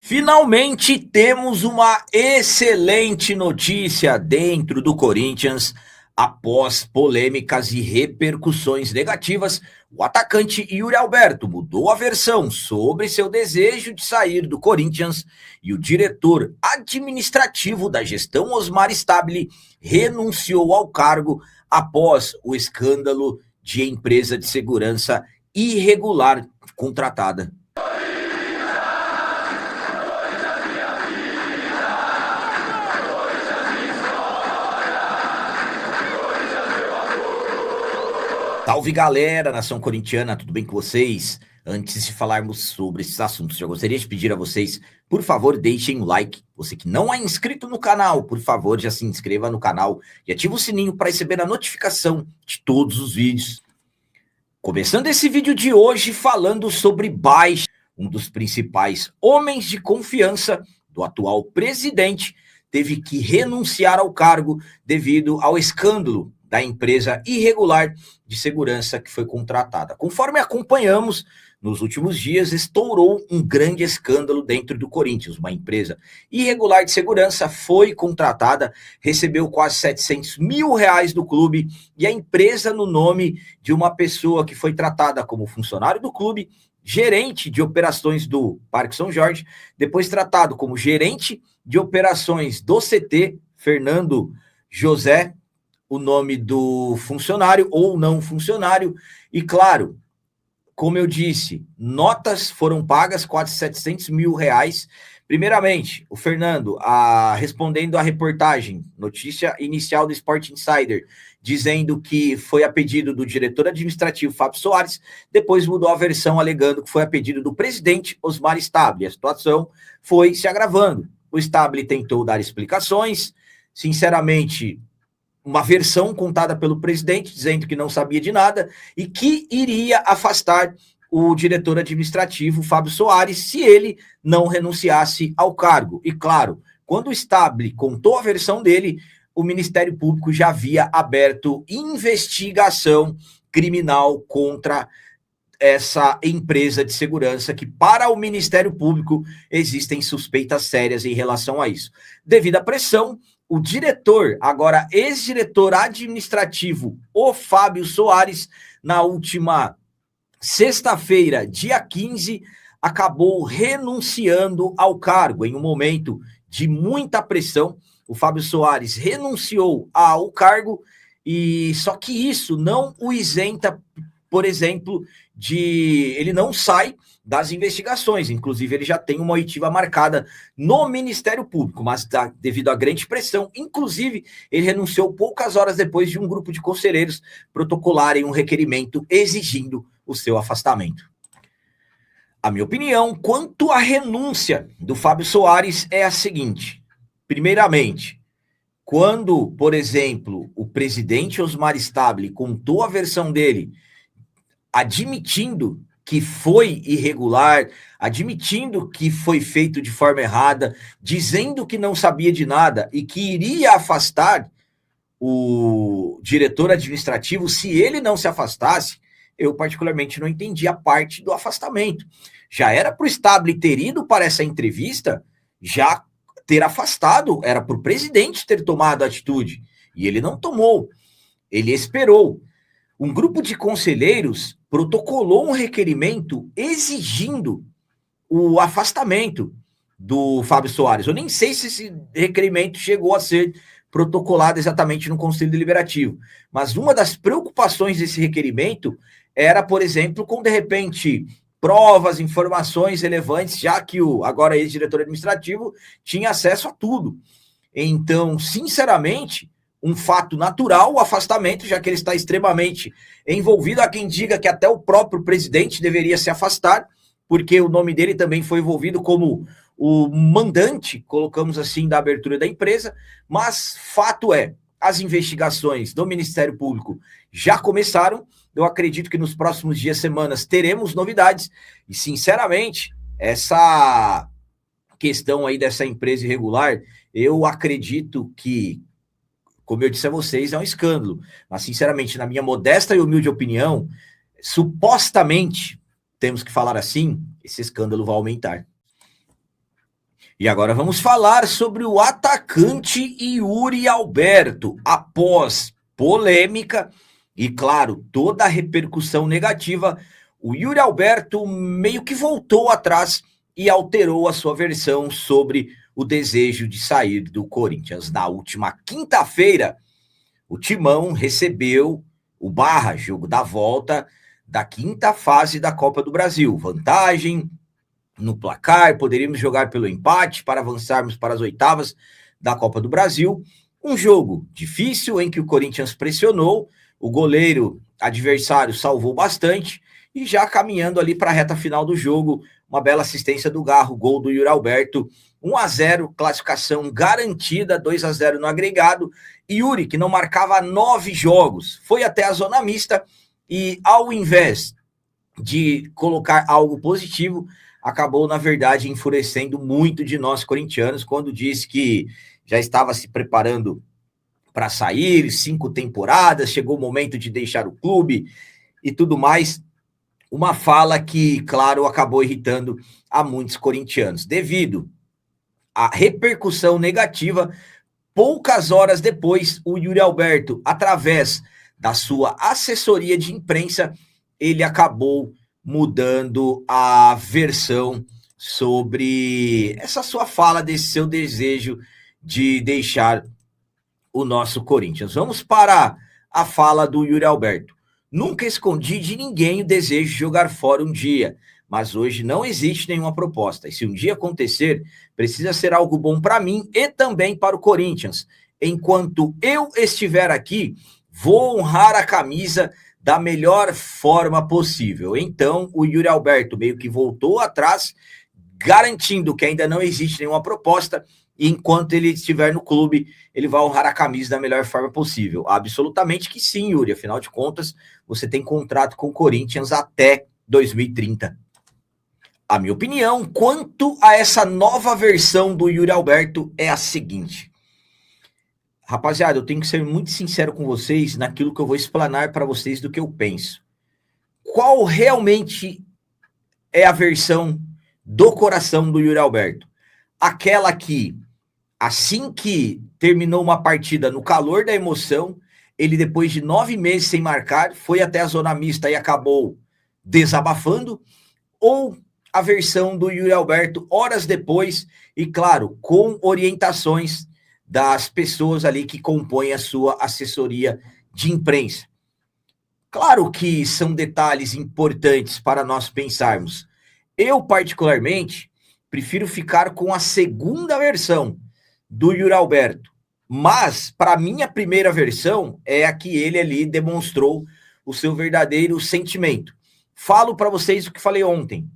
Finalmente temos uma excelente notícia dentro do Corinthians. Após polêmicas e repercussões negativas, o atacante Yuri Alberto mudou a versão sobre seu desejo de sair do Corinthians e o diretor administrativo da gestão Osmar Stabile renunciou ao cargo após o escândalo de empresa de segurança irregular contratada. Salve galera, nação corintiana, tudo bem com vocês? Antes de falarmos sobre esses assuntos, já gostaria de pedir a vocês, por favor, deixem o like. Você que não é inscrito no canal, por favor, já se inscreva no canal e ative o sininho para receber a notificação de todos os vídeos. Começando esse vídeo de hoje falando sobre Baixa, um dos principais homens de confiança do atual presidente, teve que renunciar ao cargo devido ao escândalo da empresa irregular de segurança que foi contratada. Conforme acompanhamos, nos últimos dias estourou um grande escândalo dentro do Corinthians. Uma empresa irregular de segurança foi contratada, recebeu quase R$700 mil do clube e a empresa no nome de uma pessoa que foi tratada como funcionário do clube, gerente de operações do Parque São Jorge, depois tratado como gerente de operações do CT, Fernando José, o nome do funcionário ou não funcionário, e claro, como eu disse, notas foram pagas, quase R$700 mil. Primeiramente, o Fernando, respondendo à reportagem, notícia inicial do Sport Insider, dizendo que foi a pedido do diretor administrativo Fábio Soares, depois mudou a versão alegando que foi a pedido do presidente Osmar Stabile. A situação foi se agravando. O Stabile tentou dar explicações, sinceramente, uma versão contada pelo presidente, dizendo que não sabia de nada e que iria afastar o diretor administrativo, Fábio Soares, se ele não renunciasse ao cargo. E claro, quando o Stabile contou a versão dele, o Ministério Público já havia aberto investigação criminal contra essa empresa de segurança, que para o Ministério Público existem suspeitas sérias em relação a isso. Devido à pressão, o diretor, agora ex-diretor administrativo, o Fábio Soares, na última sexta-feira, dia 15, acabou renunciando ao cargo. Em um momento de muita pressão, o Fábio Soares renunciou ao cargo, e só que isso não o isenta, por exemplo, ele não sai das investigações. Inclusive, ele já tem uma oitiva marcada no Ministério Público, mas devido à grande pressão, inclusive, ele renunciou poucas horas depois de um grupo de conselheiros protocolarem um requerimento exigindo o seu afastamento. A minha opinião quanto à renúncia do Fábio Soares é a seguinte: primeiramente, quando, por exemplo, o presidente Osmar Stabile contou a versão dele, admitindo que foi irregular, admitindo que foi feito de forma errada, dizendo que não sabia de nada e que iria afastar o diretor administrativo se ele não se afastasse, eu particularmente não entendi a parte do afastamento. Já era para o Stabile ter ido para essa entrevista, já ter afastado, era para o presidente ter tomado a atitude, e ele não tomou, ele esperou. Um grupo de conselheiros protocolou um requerimento exigindo o afastamento do Fábio Soares. Eu nem sei se esse requerimento chegou a ser protocolado exatamente no Conselho Deliberativo, mas uma das preocupações desse requerimento era, por exemplo, com, de repente, provas, informações relevantes, já que o agora ex-diretor administrativo tinha acesso a tudo. Então, sinceramente, um fato natural, o afastamento, já que ele está extremamente envolvido. Há quem diga que até o próprio presidente deveria se afastar, porque o nome dele também foi envolvido como o mandante, colocamos assim, da abertura da empresa. Mas fato é, as investigações do Ministério Público já começaram. Eu acredito que nos próximos dias, semanas, teremos novidades. E, sinceramente, essa questão aí dessa empresa irregular, eu acredito que, como eu disse a vocês, é um escândalo. Mas, sinceramente, na minha modesta e humilde opinião, supostamente, temos que falar assim, esse escândalo vai aumentar. E agora vamos falar sobre o atacante Yuri Alberto. Após polêmica e, claro, toda a repercussão negativa, o Yuri Alberto meio que voltou atrás e alterou a sua versão sobre o desejo de sair do Corinthians. Na última quinta-feira, o Timão recebeu o Barra, jogo da volta da quinta fase da Copa do Brasil. Vantagem no placar, poderíamos jogar pelo empate para avançarmos para as oitavas da Copa do Brasil. Um jogo difícil em que o Corinthians pressionou, o goleiro adversário salvou bastante e já caminhando ali para a reta final do jogo, uma bela assistência do Garro, gol do Yuri Alberto, 1-0, classificação garantida, 2-0 no agregado. Yuri, que não marcava 9 jogos, foi até a zona mista e, ao invés de colocar algo positivo, acabou, na verdade, enfurecendo muito de nós corintianos quando disse que já estava se preparando para sair, 5 temporadas, chegou o momento de deixar o clube e tudo mais. Uma fala que, claro, acabou irritando a muitos corintianos, devido à repercussão negativa. Poucas horas depois, o Yuri Alberto, através da sua assessoria de imprensa, ele acabou mudando a versão sobre essa sua fala, desse seu desejo de deixar o nosso Corinthians. Vamos para a fala do Yuri Alberto. Nunca escondi de ninguém o desejo de jogar fora um dia, mas hoje não existe nenhuma proposta. E se um dia acontecer, precisa ser algo bom para mim e também para o Corinthians. Enquanto eu estiver aqui, vou honrar a camisa da melhor forma possível. Então, o Yuri Alberto meio que voltou atrás, garantindo que ainda não existe nenhuma proposta, e enquanto ele estiver no clube, ele vai honrar a camisa da melhor forma possível. Absolutamente que sim, Yuri. Afinal de contas, você tem contrato com o Corinthians até 2030. A minha opinião quanto a essa nova versão do Yuri Alberto é a seguinte. Rapaziada, eu tenho que ser muito sincero com vocês naquilo que eu vou explanar para vocês do que eu penso. Qual realmente é a versão do coração do Yuri Alberto? Aquela que, assim que terminou uma partida no calor da emoção, ele, depois de 9 meses sem marcar, foi até a zona mista e acabou desabafando? Ou a versão do Yuri Alberto horas depois e, claro, com orientações das pessoas ali que compõem a sua assessoria de imprensa? Claro que são detalhes importantes para nós pensarmos. Eu, particularmente, prefiro ficar com a segunda versão do Yuri Alberto. Mas, para mim, a primeira versão é a que ele ali demonstrou o seu verdadeiro sentimento. Falo para vocês o que falei ontem.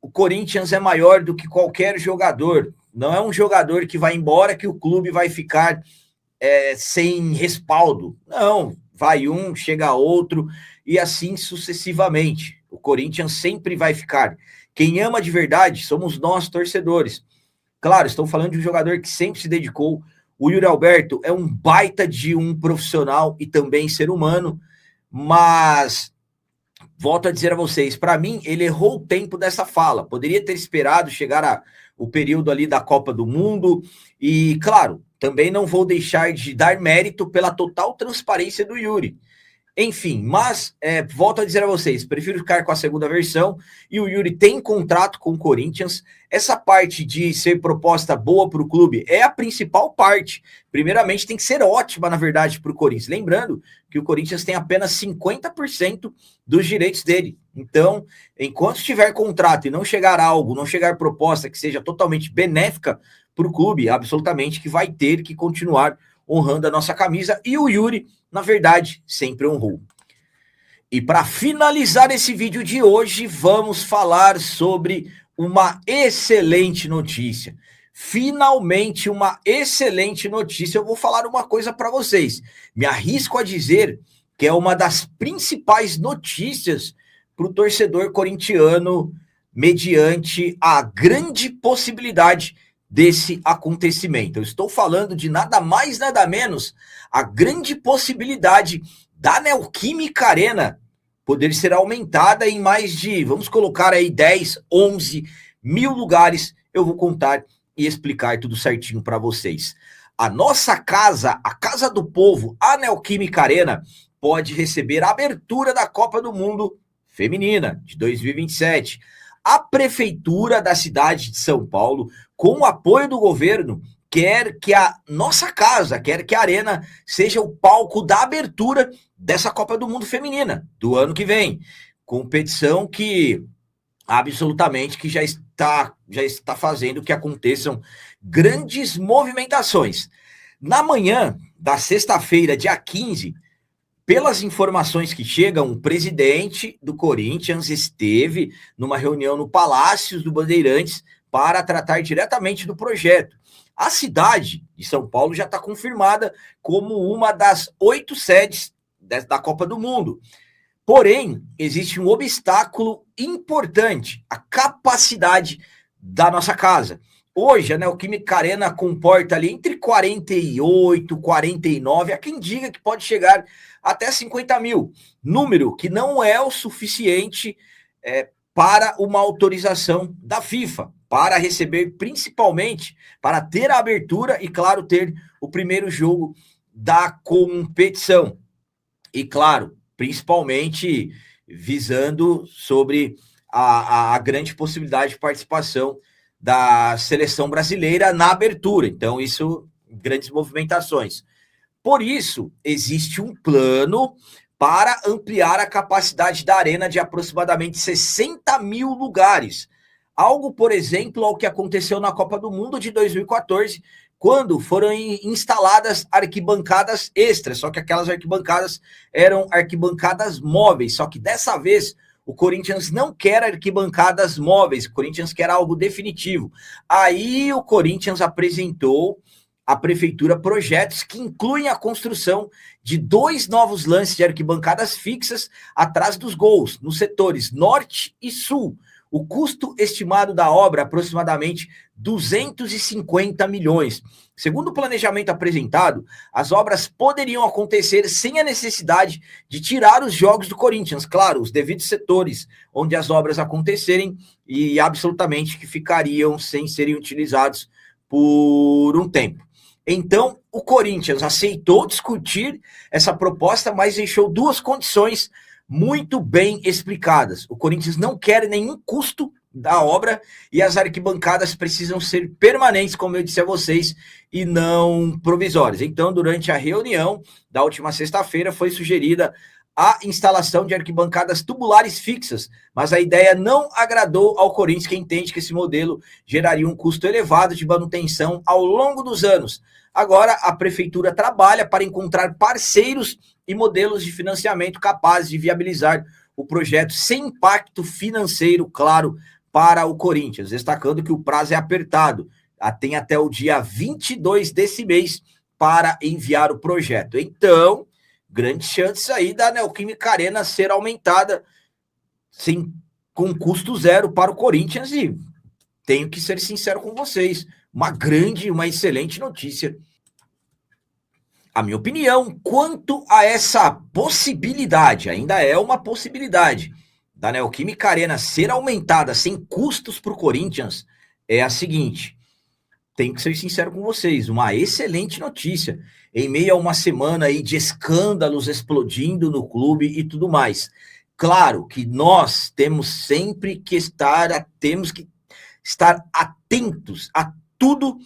O Corinthians é maior do que qualquer jogador. Não é um jogador que vai embora que o clube vai ficar sem respaldo. Não, vai um, chega outro e assim sucessivamente. O Corinthians sempre vai ficar. Quem ama de verdade somos nós, torcedores. Claro, estou falando de um jogador que sempre se dedicou. O Yuri Alberto é um baita de um profissional e também ser humano, mas volto a dizer a vocês, para mim, ele errou o tempo dessa fala. Poderia ter esperado chegar o período ali da Copa do Mundo e, claro, também não vou deixar de dar mérito pela total transparência do Yuri. Enfim, mas volto a dizer a vocês, prefiro ficar com a segunda versão e o Yuri tem contrato com o Corinthians. Essa parte de ser proposta boa para o clube é a principal parte. Primeiramente, tem que ser ótima, na verdade, para o Corinthians. Lembrando que o Corinthians tem apenas 50% dos direitos dele. Então, enquanto tiver contrato e não chegar algo, não chegar proposta que seja totalmente benéfica para o clube, absolutamente que vai ter que continuar honrando a nossa camisa, e o Yuri, na verdade, sempre honrou. E para finalizar esse vídeo de hoje, vamos falar sobre uma excelente notícia. Finalmente, uma excelente notícia. Eu vou falar uma coisa para vocês. Me arrisco a dizer que é uma das principais notícias para o torcedor corintiano, mediante a grande possibilidade desse acontecimento. Eu estou falando de nada mais, nada menos, a grande possibilidade da Neoquímica Arena poder ser aumentada em mais de, vamos colocar aí 10, 11 mil lugares. Eu vou contar e explicar tudo certinho para vocês. A nossa casa, a Casa do Povo, a Neoquímica Arena, pode receber a abertura da Copa do Mundo Feminina de 2027. A Prefeitura da cidade de São Paulo, com o apoio do governo, quer que a nossa casa, quer que a Arena seja o palco da abertura dessa Copa do Mundo Feminina do ano que vem. Competição que absolutamente que já está fazendo que aconteçam grandes movimentações. Na manhã da sexta-feira, dia 15, pelas informações que chegam, o presidente do Corinthians esteve numa reunião no Palácio do Bandeirantes para tratar diretamente do projeto. A cidade de São Paulo já está confirmada como uma das 8 sedes da Copa do Mundo. Porém, existe um obstáculo importante, a capacidade da nossa casa. Hoje, a Neoquímica Arena comporta ali entre 48, 49, há quem diga que pode chegar até 50 mil. Número que não é o suficiente para uma autorização da FIFA, para receber principalmente, para ter a abertura e, claro, ter o primeiro jogo da competição. E, claro, principalmente visando sobre a grande possibilidade de participação da seleção brasileira na abertura. Então, isso, grandes movimentações. Por isso, existe um plano para ampliar a capacidade da arena de aproximadamente 60 mil lugares. Algo, por exemplo, ao que aconteceu na Copa do Mundo de 2014, quando foram instaladas arquibancadas extras, só que aquelas arquibancadas eram arquibancadas móveis, só que dessa vez o Corinthians não quer arquibancadas móveis, o Corinthians quer algo definitivo. Aí o Corinthians apresentou à prefeitura projetos que incluem a construção de 2 novos lances de arquibancadas fixas atrás dos gols, nos setores norte e sul. O custo estimado da obra é aproximadamente 250 milhões. Segundo o planejamento apresentado, as obras poderiam acontecer sem a necessidade de tirar os jogos do Corinthians. Claro, os devidos setores onde as obras acontecerem e absolutamente que ficariam sem serem utilizados por um tempo. Então, o Corinthians aceitou discutir essa proposta, mas deixou 2 condições muito bem explicadas. O Corinthians não quer nenhum custo da obra e as arquibancadas precisam ser permanentes, como eu disse a vocês, e não provisórias. Então, durante a reunião da última sexta-feira, foi sugerida a instalação de arquibancadas tubulares fixas, mas a ideia não agradou ao Corinthians, que entende que esse modelo geraria um custo elevado de manutenção ao longo dos anos. Agora, a prefeitura trabalha para encontrar parceiros e modelos de financiamento capazes de viabilizar o projeto sem impacto financeiro, claro, para o Corinthians, destacando que o prazo é apertado, tem até o dia 22 desse mês para enviar o projeto. Então, grandes chances aí da Neoquímica Arena ser aumentada com custo zero para o Corinthians, e tenho que ser sincero com vocês, uma excelente notícia. A minha opinião quanto a essa possibilidade, ainda é uma possibilidade, da Neoquímica Arena ser aumentada sem custos para o Corinthians, é a seguinte: tenho que ser sincero com vocês, uma excelente notícia, em meio a uma semana aí de escândalos explodindo no clube e tudo mais. Claro que nós temos que estar atentos a tudo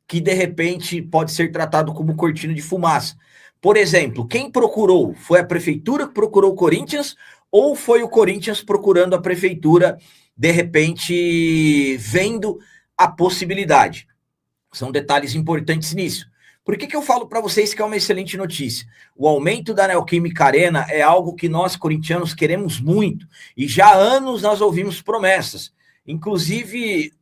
que de repente pode ser tratado como cortina de fumaça. Por exemplo, quem procurou? Foi a prefeitura que procurou o Corinthians ou foi o Corinthians procurando a prefeitura, de repente vendo a possibilidade? São detalhes importantes nisso. Por que eu falo para vocês que é uma excelente notícia? O aumento da Neoquímica Arena é algo que nós, corintianos, queremos muito. E já há anos nós ouvimos promessas. Inclusive,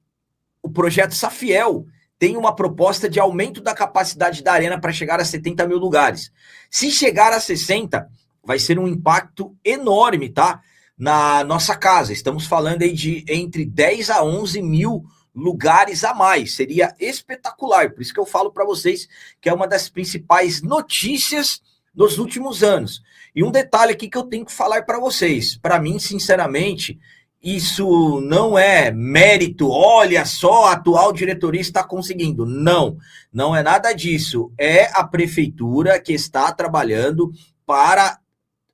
o projeto Safiel tem uma proposta de aumento da capacidade da arena para chegar a 70 mil lugares. Se chegar a 60, vai ser um impacto enorme, tá? Na nossa casa. Estamos falando aí de entre 10 a 11 mil lugares a mais. Seria espetacular. Por isso que eu falo para vocês que é uma das principais notícias dos últimos anos. E um detalhe aqui que eu tenho que falar para vocês. Para mim, sinceramente, isso não é mérito, olha só, a atual diretoria está conseguindo. Não, não é nada disso. É a prefeitura que está trabalhando para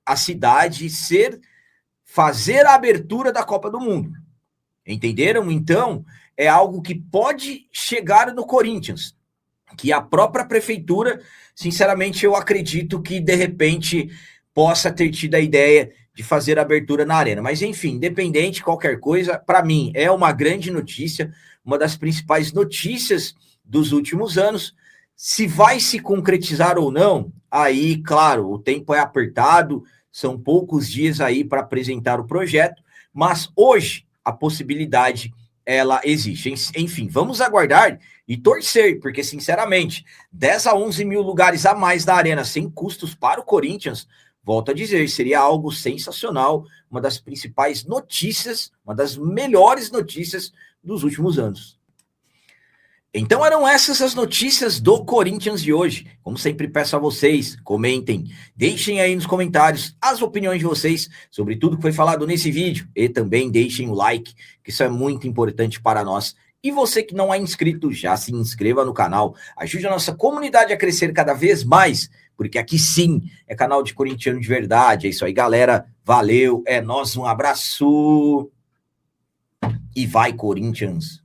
a cidade fazer a abertura da Copa do Mundo. Entenderam? Então, é algo que pode chegar no Corinthians, que a própria prefeitura, sinceramente, eu acredito que de repente possa ter tido a ideia de fazer a abertura na arena. Mas enfim, independente de qualquer coisa, para mim é uma grande notícia, uma das principais notícias dos últimos anos. Se vai se concretizar ou não, aí, claro, o tempo é apertado, são poucos dias aí para apresentar o projeto, mas hoje a possibilidade ela existe. Enfim, vamos aguardar e torcer, porque sinceramente, 10 a 11 mil lugares a mais da arena sem custos para o Corinthians, volto a dizer, seria algo sensacional, uma das principais notícias, uma das melhores notícias dos últimos anos. Então eram essas as notícias do Corinthians de hoje. Como sempre peço a vocês, comentem, deixem aí nos comentários as opiniões de vocês sobre tudo que foi falado nesse vídeo e também deixem o like, que isso é muito importante para nós. E você que não é inscrito, já se inscreva no canal, ajude a nossa comunidade a crescer cada vez mais, porque aqui sim é canal de corintiano de verdade. É isso aí, galera. Valeu, é nóis, um abraço e vai, Corinthians!